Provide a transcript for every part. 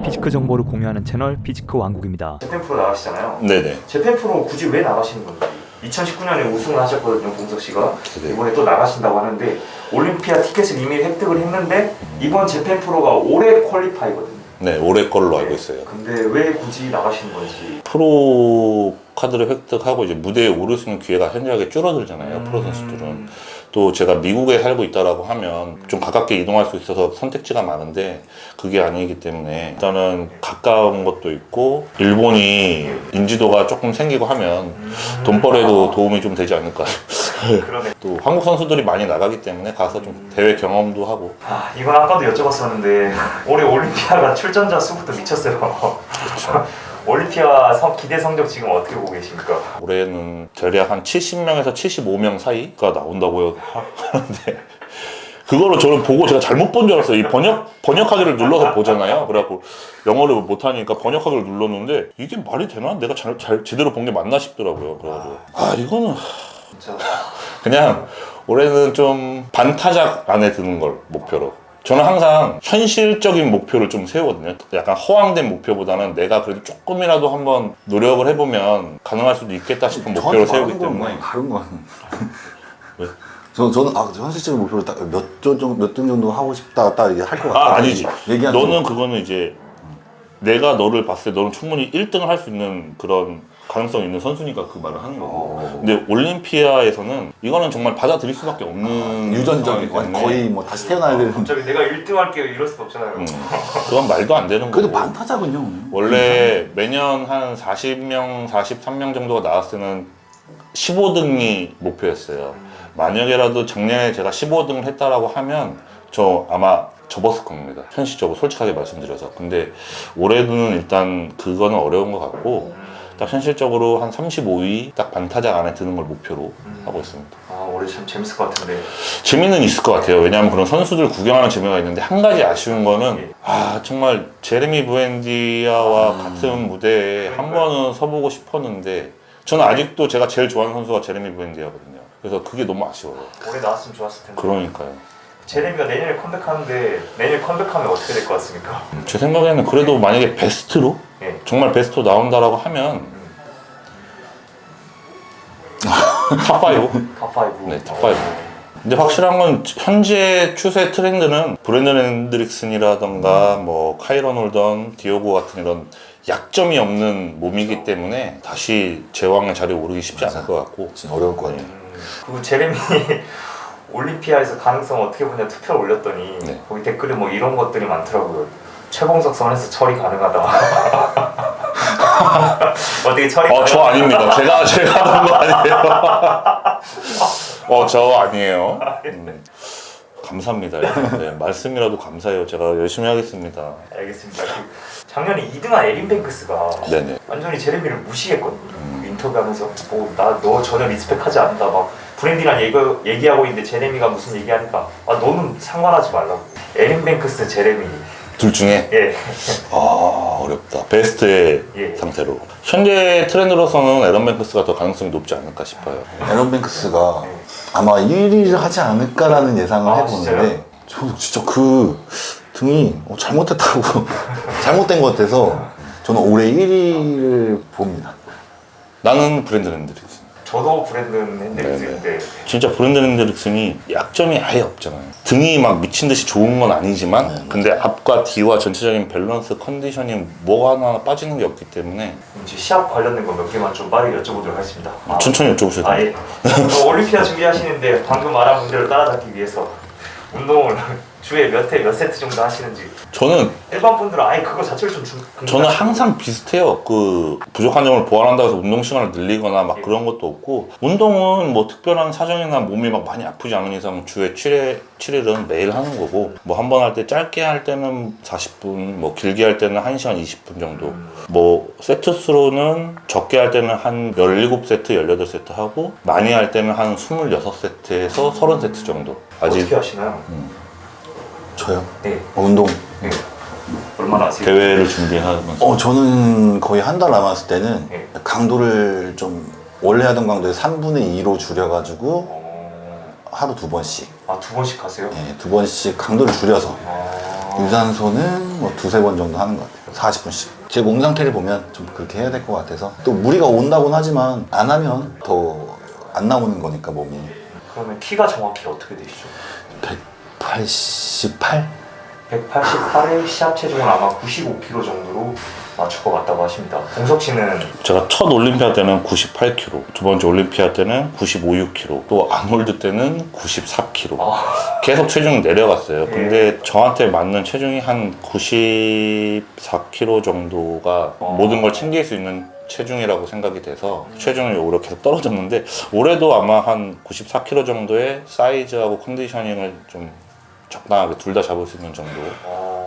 피지크 정보를 공유하는 채널 피지크 왕국입니다. 재팬 프로 나가시잖아요. 네네. 재팬 프로 굳이 왜 나가시는 건지. 2019년에 우승을 하셨거든요, 봉석 씨가. 네. 이번에 또 나가신다고 하는데 올림피아 티켓을 이미 획득을 했는데 이번 재팬 프로가 올해 퀄리파이거든요. 네, 올해 걸로 알고 있어요. 근데 왜 굳이 나가시는 건지. 프로 카드를 획득하고 이제 무대에 오를 수 있는 기회가 현저하게 줄어들잖아요. 프로 선수들은. 또 제가 미국에 살고 있다라고 하면 좀 가깝게 이동할 수 있어서 선택지가 많은데 그게 아니기 때문에 일단은 가까운 것도 있고 일본이 인지도가 조금 생기고 하면 돈벌이에도 도움이 좀 되지 않을까. 그러네. 또 한국 선수들이 많이 나가기 때문에 가서 좀 대회 경험도 하고. 아, 이건 아까도 여쭤봤었는데 올해 올림피아가 출전자 수부터 미쳤어요. 그렇죠. 올림피아 기대 성적 지금 어떻게 보고 계십니까? 올해는 대략 한 70명에서 75명 사이가 나온다고 하는데 그거를 저는 보고 제가 잘못 본 줄 알았어요. 이 번역하기를 눌러서 보잖아요. 그래갖고 영어를 못하니까 번역하기를 눌렀는데 이게 말이 되나? 내가 제대로 본 게 맞나 싶더라고요. 그래가지고 이거는 진짜. 그냥 올해는 좀 반타작 안에 드는 걸 목표로. 저는 항상 현실적인 목표를 좀 세우거든요. 약간 허황된 목표보다는 내가 그래도 조금이라도 한번 노력을 해보면 가능할 수도 있겠다 싶은 목표를 세우기 때문에. 다른 거는. 왜? 저는 현실적인 목표를 딱 몇 등 정도 하고 싶다 딱 이게 할 것 같아. 아니지. 얘기하는 너는 그거는 이제 내가 너를 봤을 때 너는 충분히 1등을 할 수 있는 그런 가능성 있는 선수니까 그 말을 하는 거고. 근데 올림피아에서는 이거는 정말 받아들일 수밖에 없는 유전적인 상황이기 때문에 거의 뭐 다시 태어나야 되는. 갑자기 내가 1등 할게요 이럴 수도 없잖아요. 그건 말도 안 되는 그래도 거고. 반타작은요. 원래 매년 한 40명, 43명 정도가 나왔을 때는 15등이 목표였어요. 만약에라도 작년에 제가 15등을 했다라고 하면 저 아마 접었을 겁니다. 현실적으로 솔직하게 말씀드려서. 근데 올해는 일단 그거는 어려운 것 같고 딱 현실적으로 한 35위 딱 반타작 안에 드는 걸 목표로 하고 있습니다. 아, 올해 참 재밌을 것 같은데. 재미는 있을 것 같아요. 왜냐하면 그런 선수들 구경하는 재미가 있는데 한 가지 아쉬운 거는 정말 제레미 부엔디아와 같은 무대에 한 번은 서보고 싶었는데 저는 아직도 제가 제일 좋아하는 선수가 제레미 부엔디아거든요. 그래서 그게 너무 아쉬워요. 올해 나왔으면 좋았을 텐데. 그러니까요. 제레미가 내년에 컴백하는데 내년에 컴백하면 어떻게 될 것 같습니까? 제 생각에는 그래도 만약에 베스트로 예. 정말 베스트로 나온다라고 하면 탑5? 탑5. 네, 탑5. 근데 확실한 건 현재 추세 트렌드는 브랜든 핸드릭슨이라던가 뭐 카이런 홀던, 디오고 같은 이런 약점이 없는 몸이기 때문에 다시 제왕의 자리에 오르기 쉽지 않을 것 같고 진짜 어려울 것 같아요. 그리고 제레미 올림피아에서 가능성 어떻게 보냐 투표를 올렸더니 네. 거기 댓글에 뭐 이런 것들이 많더라고요. 최봉석 선에서 처리 가능하다. 어떻게 처리 가능하다. 저 아닙니다. 제가 하는 거 아니에요. 저 아니에요. 감사합니다. 네, 말씀이라도 감사해요. 제가 열심히 하겠습니다. 알겠습니다. 작년에 2등한 에린 뱅크스가 네네. 완전히 제레미를 무시했거든요. 인터뷰하면서 나 너 전혀 리스펙하지 않는다 막 브랜디랑 얘기하고 있는데 제레미가 무슨 얘기하니까 너는 상관하지 말라고. 에린 뱅크스, 제레미. 둘 중에? 예. 어렵다. 베스트의 예. 상태로. 현재 트렌드로서는 에런 뱅크스가 더 가능성이 높지 않을까 싶어요. 에런 뱅크스가 아마 1위를 하지 않을까라는 예상을 해보는데 진짜요? 저도 진짜 그 등이 잘못했다고 잘못된 것 같아서 저는 올해 1위를 봅니다. 나는 브랜든 핸드릭슨. 저도 브랜든 핸드릭스인데 진짜 브랜든 핸드릭슨이 약점이 아예 없잖아요. 등이 막 미친 듯이 좋은 건 아니지만 근데 앞과 뒤와 전체적인 밸런스 컨디션이 뭐 하나 빠지는 게 없기 때문에 이제 시합 관련된 거 몇 개만 좀 빠르게 여쭤보도록 하겠습니다. 천천히 여쭤보셔도 돼요. 예. 올림피아 준비하시는데 방금 말한 문제를 따라잡기 위해서 운동을 주에 몇 세트 정도 하시는지. 저는 일반 분들은 아예 그거 자체를 좀 저는 항상 비슷해요. 그 부족한 점을 보완한다고 해서 운동 시간을 늘리거나 막 그런 것도 없고 운동은 뭐 특별한 사정이나 몸이 막 많이 아프지 않은 이상 주에 7일은 매일 하는 거고 뭐 한 번 할 때 짧게 할 때는 40분 뭐 길게 할 때는 1시간 20분 정도 뭐 세트 수로는 적게 할 때는 한 17세트 18세트 하고 많이 할 때는 한 26세트에서 30세트 정도. 어떻게 하시나요? 저요? 네. 운동. 네. 얼마나 하세요? 대회를 준비하면서 저는 거의 한 달 남았을 때는 네. 강도를 좀 원래 하던 강도의 3분의 2로 줄여가지고 하루 2번씩. 아, 2번씩 하세요? 네, 2번씩 강도를 줄여서 유산소는 뭐 두세 번 정도 하는 것 같아요. 40분씩. 제 몸 상태를 보면 좀 그렇게 해야 될 것 같아서. 또 무리가 온다고는 하지만 안 하면 더 안 나오는 거니까 몸이. 그러면 키가 정확히 어떻게 되시죠? 188? 188에 시합 체중은 아마 95kg 정도로 맞출 것 같다고 하십니다. 동석 씨는 제가 첫 올림피아 때는 98kg, 두 번째 올림피아 때는 95, 6kg, 또 아놀드 때는 94kg. 계속 체중이 내려갔어요. 근데 저한테 맞는 체중이 한 94kg 정도가 모든 걸 챙길 수 있는 체중이라고 생각이 돼서 체중이 오히려 계속 떨어졌는데, 올해도 아마 한 94kg 정도의 사이즈하고 컨디셔닝을 좀 적당하게 둘 다 잡을 수 있는 정도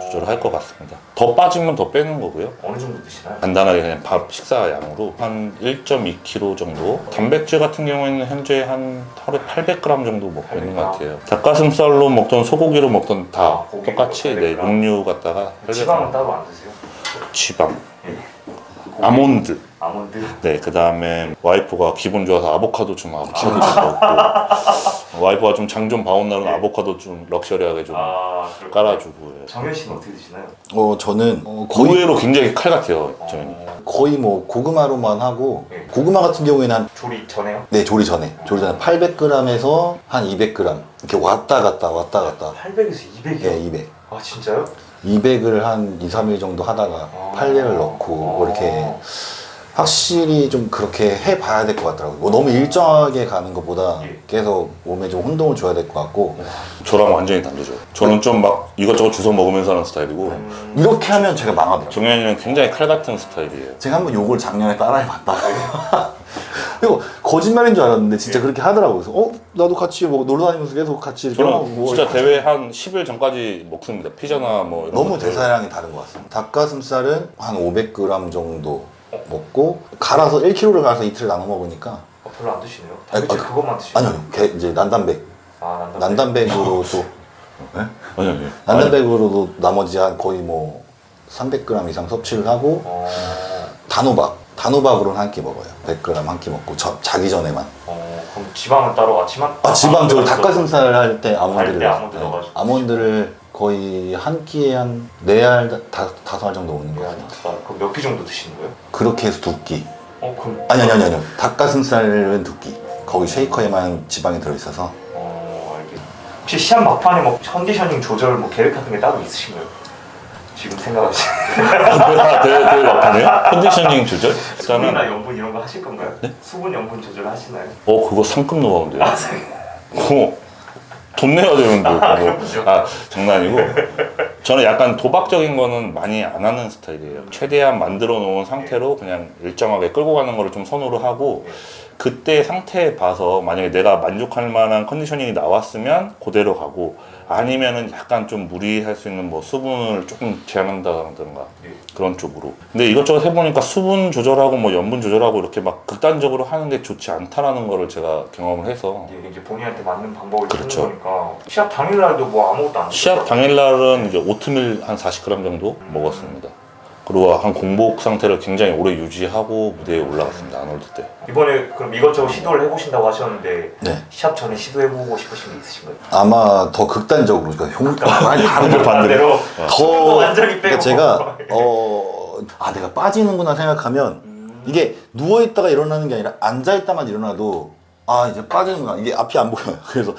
조절을 할 것 같습니다. 더 빠지면 더 빼는 거고요. 어느 정도 드시나요? 간단하게 그냥 밥 식사 양으로 한 1.2kg 정도. 단백질 같은 경우에는 현재 한 하루에 800g 정도 먹고 있는 것 같아요. 닭가슴살로 먹던 소고기로 먹던 다 고기 똑같이 먹고 네, 800g. 육류 갖다가 지방은 따로 안 드세요? 지방, 예. 아몬드. 아몬드? 네, 그 다음에 와이프가 기분 좋아서 아보카도 좀 아보카도 넣고, 와이프가 좀 장 좀 봐온 날은 아보카도 좀 럭셔리하게 좀 그렇군요. 깔아주고. 예. 정현 씨는 어떻게 드시나요? 저는 거의, 의외로 굉장히 칼 같아요, 저는. 거의 뭐 고구마로만 하고, 네. 고구마 같은 경우에는 한 조리 전에요? 네, 조리 전에 800g에서 한 200g 이렇게 왔다 갔다 800에서 200이요? 예, 200 아 진짜요? 200을 한 2, 3일 정도 하다가 800을 넣고 이렇게 확실히 좀 그렇게 해봐야 될 것 같더라고요. 뭐 너무 일정하게 가는 것보다 예. 계속 몸에 좀 운동을 줘야 될 것 같고, 저랑 완전히 다르죠. 저는 좀 막 이것저것 주워 먹으면서 하는 스타일이고, 이렇게 하면 제가 망하더라고요. 정현이는 굉장히 칼 같은 스타일이에요. 제가 한번 요걸 작년에 따라해봤다가 이거 거짓말인 줄 알았는데 진짜 그렇게 하더라고요. 그래서 나도 같이 뭐 놀러 다니면서 계속 같이 이렇게 하고 저는 진짜 대회 한 10일 전까지 먹습니다. 피자나 뭐 이런 너무 것들. 대사량이 다른 것 같습니다. 닭가슴살은 한 500g 정도 먹고 갈아서 1kg를 갈아서 이틀 나눠 먹으니까 별로 안 드시네요? 아니, 단백질 그것만 드시나요? 아니요, 이제 난단백 난단백으로 또 아니요. 난단백으로도 나머지 한 거의 뭐 300g 이상 섭취를 하고, 단호박으로는 한 끼 먹어요. 100g 한 끼 먹고 자기 전에만. 그럼 지방은 따로 아침한? 지방 저 닭가슴살 할 때 아몬드를 때 아몬드 넣어가지고 아몬드를 거의 한 끼에 한 4알, 5알 정도 먹는 거 같아요. 그럼 몇 끼 정도 드시는 거예요? 그렇게 해서 2끼. 그럼 아니요. 닭가슴살은 2끼. 거기 쉐이커에만 지방이 들어있어서. 알겠습니다. 혹시 시합 막판에 뭐 컨디셔닝 조절 뭐 계획 같은 게 따로 있으신가요? 지금 생각하시는 대회 막판에요? 컨디셔닝 조절? 수분이나 일단은 염분 이런 거 하실 건가요? 수분 염분 조절 하시나요? 그거 상급 노하우인데요. 돈 내야 되는데 그거. 장난이고, 저는 약간 도박적인 거는 많이 안 하는 스타일이에요. 최대한 만들어 놓은 상태로 그냥 일정하게 끌고 가는 거를 좀 선호를 하고, 그때 상태 봐서 만약에 내가 만족할 만한 컨디셔닝이 나왔으면 그대로 가고, 아니면은 약간 좀 무리할 수 있는 뭐 수분을 조금 제한한다든가 그런 쪽으로. 근데 이것저것 해보니까 수분 조절하고 뭐 염분 조절하고 이렇게 막 극단적으로 하는 게 좋지 않다라는 거를 제가 경험을 해서. 이제 본인한테 맞는 방법을 그렇죠. 찾는 거니까. 시합 당일날도 뭐 아무것도 안 시합 드셨죠? 당일날은 이제 오트밀 한 40g 정도 먹었습니다. 그리고 한 공복 상태를 굉장히 오래 유지하고 무대에 올라갔습니다. 아놀드 때. 이번에 그럼 이것저것 시도를 해보신다고 하셨는데 네. 시합 전에 시도해보고 싶으신 게 있으신가요? 아마 더 극단적으로, 그러니까 많이 다른 거 반대로 더 완전히 빼고. 그러니까 제가 내가 빠지는구나 생각하면 이게 누워 있다가 일어나는 게 아니라 앉아 있다만 일어나도 이제 빠지는구나, 이게 앞이 안 보여요. 그래서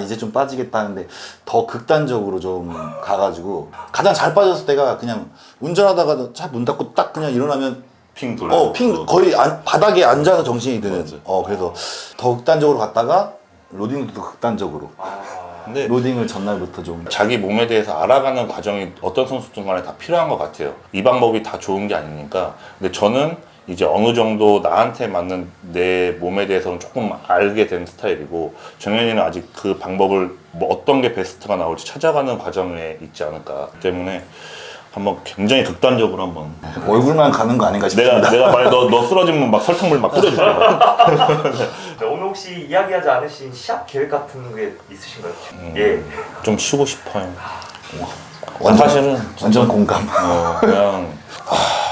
이제 좀 빠지겠다 하는데 더 극단적으로 좀 가가지고, 가장 잘 빠졌을 때가 그냥 운전하다가 차 문 닫고 딱 그냥 일어나면 핑 돌려. 거의 바닥에 앉아서 정신이 드는. 그래서 더 극단적으로 갔다가 로딩도 더 극단적으로. 근데 로딩을 전날부터 좀. 자기 몸에 대해서 알아가는 과정이 어떤 선수든 간에 다 필요한 것 같아요. 이 방법이 다 좋은 게 아니니까. 근데 저는 이제 어느 정도 나한테 맞는 내 몸에 대해서는 조금 알게 된 스타일이고, 정현이는 아직 그 방법을 뭐 어떤 게 베스트가 나올지 찾아가는 과정에 있지 않을까 때문에 한번 굉장히 극단적으로 한번. 얼굴만 가는 거 아닌가 싶습니다. 내가 만약 너 쓰러지면 막 설탕물 막 뿌려줄게. 네, 오늘 혹시 이야기하지 않으신 시합 계획 같은 게 있으신가요? 예. 좀 쉬고 싶어요. 완전, 사실은 완전 공감. 그냥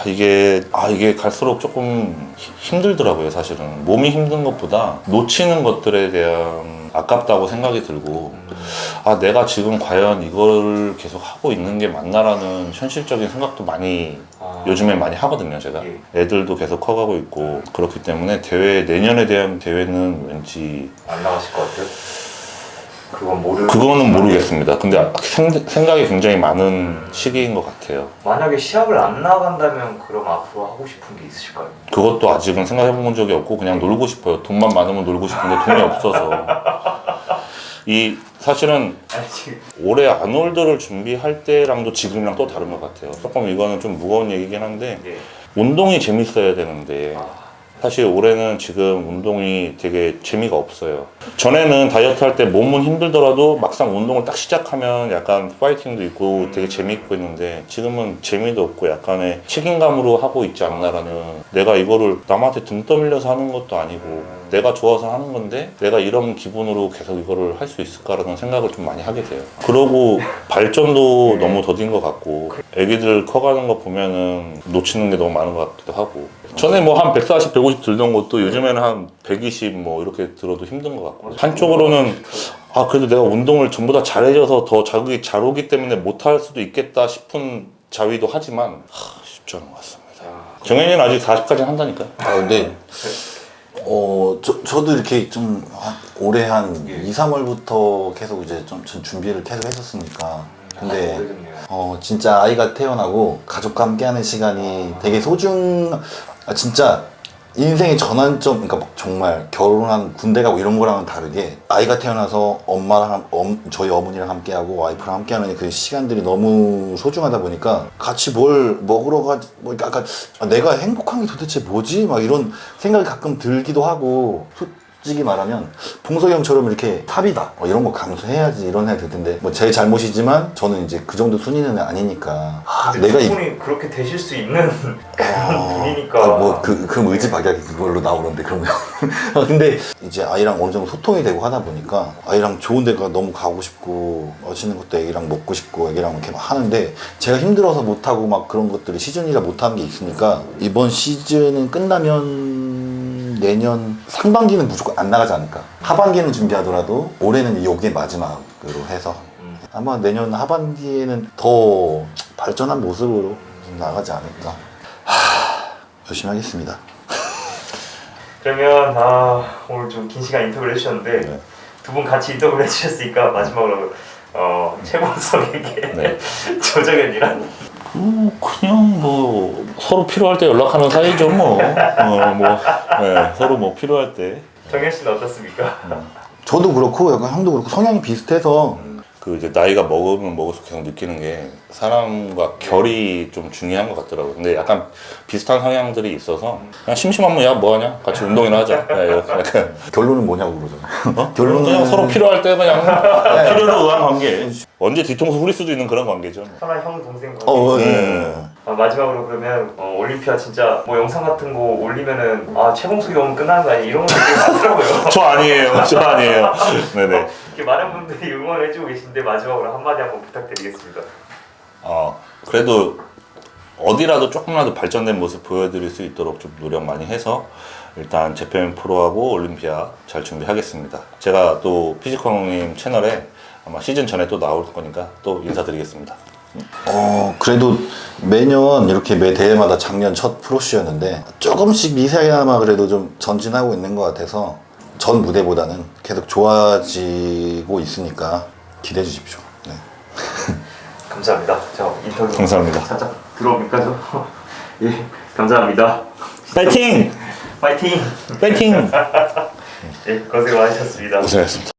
이게 갈수록 조금 힘들더라고요. 사실은 몸이 힘든 것보다 놓치는 것들에 대한 아깝다고 생각이 들고, 내가 지금 과연 이걸 계속 하고 있는 게 맞나라는 현실적인 생각도 많이 요즘에 많이 하거든요. 제가 애들도 계속 커가고 있고 그렇기 때문에 내년에 대한 대회는 왠지 안 나가실 것 같아요? 그거는 모르겠습니다. 근데 생각이 굉장히 많은 시기인 것 같아요. 만약에 시합을 안 나간다면 그럼 앞으로 하고 싶은 게 있으실까요? 그것도 아직은 생각해 본 적이 없고 그냥 놀고 싶어요. 돈만 많으면 놀고 싶은데 돈이 없어서. 사실은 올해 아놀드를 준비할 때랑도 지금이랑 또 다른 것 같아요. 조금 이거는 좀 무거운 얘기긴 한데 운동이 재밌어야 되는데 사실 올해는 지금 운동이 되게 재미가 없어요. 전에는 다이어트 할 때 몸은 힘들더라도 막상 운동을 딱 시작하면 약간 파이팅도 있고 되게 재미있고 했는데 지금은 재미도 없고 약간의 책임감으로 하고 있지 않나라는, 내가 이거를 남한테 등 떠밀려서 하는 것도 아니고 내가 좋아서 하는 건데 내가 이런 기분으로 계속 이거를 할 수 있을까라는 생각을 좀 많이 하게 돼요. 그러고 발전도 너무 더딘 것 같고 애기들 커가는 거 보면은 놓치는 게 너무 많은 것 같기도 하고, 전에 뭐 한 140, 150 들던 것도 요즘에는 한 120 뭐 이렇게 들어도 힘든 것 같고, 한쪽으로는 그래도 내가 운동을 전부 다 잘해줘서 더 자극이 잘 오기 때문에 못할 수도 있겠다 싶은 자위도 하지만 쉽지 않은 것 같습니다. 정현이는 아직 40까지는 한다니까요. 근데 저도 이렇게 좀 올해 한 2, 3월부터 계속 이제 좀 준비를 계속 했었으니까. 근데 진짜 아이가 태어나고 가족과 함께하는 시간이 되게 진짜 인생의 전환점, 그러니까 막 정말 결혼한 군대 가고 이런 거랑은 다르게 아이가 태어나서 저희 어머니랑 함께하고 와이프랑 함께하는 그 시간들이 너무 소중하다 보니까 같이 뭘 먹으러 약간 내가 행복한 게 도대체 뭐지? 막 이런 생각이 가끔 들기도 하고, 솔직히 말하면 봉석이 형처럼 이렇게 탑이다 이런 거 감수해야지 이런 생각이 들 텐데 제 잘못이지만 저는 이제 그 정도 순위는 아니니까. 근데 내가 분이 그렇게 되실 수 있는 그런 분이니까 그 의지박약이 그걸로 나오는데 그러면 근데 이제 아이랑 어느 정도 소통이 되고 하다 보니까 아이랑 좋은 데가 너무 가고 싶고 맛있는 것도 애기랑 먹고 싶고 애기랑 이렇게 막 하는데 제가 힘들어서 못하고 막 그런 것들이 시즌이라 못하는 게 있으니까 이번 시즌은 끝나면 내년 상반기는 무조건 안 나가지 않을까. 하반기는 준비하더라도 올해는 이게 마지막으로 해서 아마 내년 하반기에는 더 발전한 모습으로 나가지 않을까. 열심히 하겠습니다. 그러면 오늘 좀 긴 시간 인터뷰를 해주셨는데 두 분 같이 인터뷰를 해주셨으니까 마지막으로 최봉석에게 조정현이랑 그냥 뭐 서로 필요할 때 연락하는 사이죠 뭐. 서로 뭐 필요할 때. 정현 씨는 어떻습니까? 저도 그렇고 약간 형도 그렇고 성향이 비슷해서 이제 나이가 먹으면 먹을수록 계속 느끼는 게 사람과 결이 좀 중요한 것 같더라고요. 근데 약간 비슷한 성향들이 있어서 그냥 심심하면 야 뭐하냐? 같이 운동이나 하자. 약간 결론은 뭐냐고 그러잖아요. 결론은 그냥 서로 필요할 때 그냥 필요로 의한 관계. 언제 뒤통수 후릴 수도 있는 그런 관계죠. 하나 형 동생 관계. 마지막으로 그러면 올림피아 진짜 뭐 영상 같은 거 올리면은 최봉석이 오면 끝나는 거 아니야? 이런 거 되게 많더라고요. 저 아니에요. 네네. 이렇게 많은 분들이 응원해주고 계신데 마지막으로 한마디 한번 부탁드리겠습니다. 그래도 어디라도 조금이라도 발전된 모습 보여드릴 수 있도록 좀 노력 많이 해서 일단 재팬 프로하고 올림피아 잘 준비하겠습니다. 제가 또 피지컬님 채널에 아마 시즌 전에 또 나올 거니까 또 인사드리겠습니다. 그래도 매년 이렇게 매 대회마다 작년 첫 프로쇼였는데 조금씩 미세하게나마 그래도 좀 전진하고 있는 것 같아서 전 무대보다는 계속 좋아지고 있으니까 기대해 주십시오. 네. 감사합니다. 저 인터뷰 감사합니다. 살짝 들어옵니까 저? 예, 감사합니다. 파이팅! 파이팅! 파이팅! 예, 고생 많으셨습니다. 고생하셨습니다.